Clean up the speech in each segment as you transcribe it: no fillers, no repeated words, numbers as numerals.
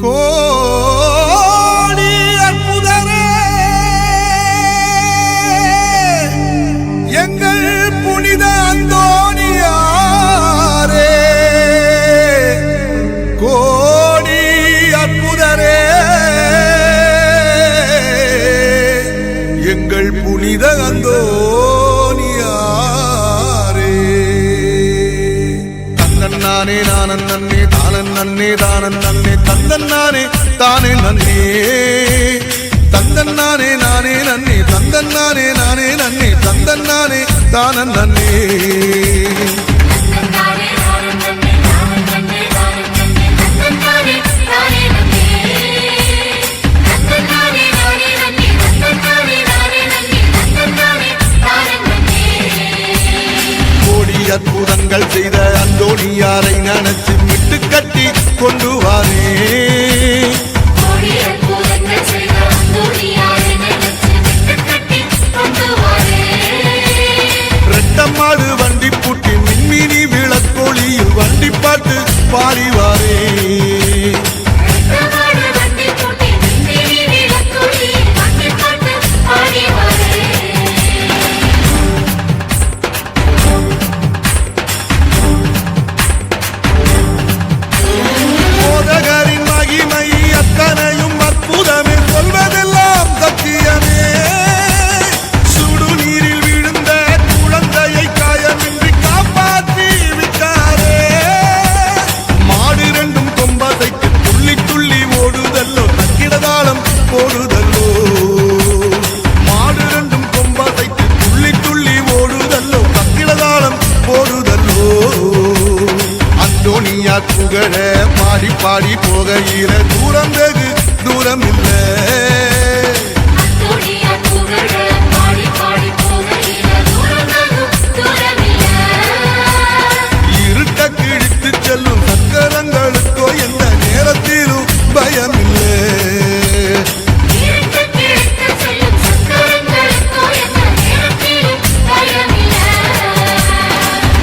கோடி அற்புதரே எங்கள் புனித அந்தோணியாரே, கோடி அற்புதரே எங்கள் புனித அந்தோணியாரே. தன்னன்னானே நானன் நன்னே தானன் நன்னே தானன் நன்னே தந்தன்னானே தானே நன்னே தந்தன்னானே நானே நன்னே தந்தன்னானே நானே நன்னே தந்தன்னானே தானன் நன்னே. அற்புதங்கள் செய்த அந்தோணியாரை நினைச்சு விட்டு கட்டி கொண்டு வாரே. ரெட்டமாடு வண்டி பூட்டி மின்மினி விளக்கோழியில் வண்டி பாட்டு பாடிவாரே. புகழ பாடி பாடி போகையில தூரம் வெகு தூரம் இல்ல. இருட்ட கிழித்து செல்லும் சக்கரங்களுக்கோ எந்த நேரத்திலும் பயம் இல்லை.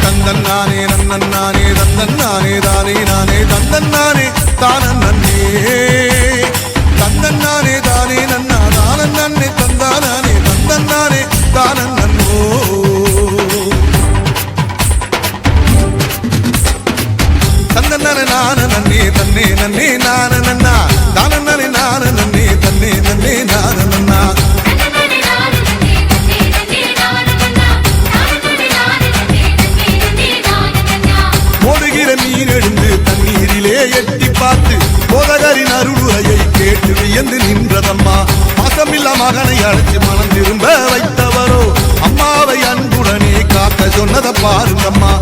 தந்தன்னானே நன்னன்னானே தந்தன்னானே தானே நானே தந்தன்னானே தானன் நன்னே தந்தன்னானே தானே நன்னா தானன் நன்னே தந்தானே தந்தன்னானே தானன் நன்னோ. தந்தன்னானே நான நன்னே தன்னே நன்னே நான நன்னா தானன் நன்னே நான நன்னே தன்னே நன்னே நான நன்னா. மீன் எழுந்து தண்ணீரிலே எட்டி பார்த்து போதகரின் அருளுரையை கேட்டு வியந்து நின்றதம்மா. மாசமில்லா மகனை அழைத்து மனம் திரும்ப வைத்தவரோ அம்மாவை அன்புடனே காக்க சொன்னத பாருங்கம்மா.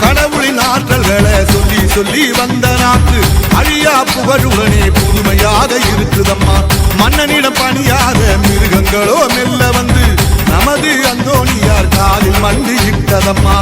கடவுளின் ஆற்றல்களை சொல்லி சொல்லி வந்த நாக்கு அழியா புகழுடனே புதுமையாக இருக்குதம்மா. மன்னனிடம் பணியாத மிருகங்களோ மெல்ல வந்து நமது அந்தோணியார் காலில் மண்டி இட்டதம்மா.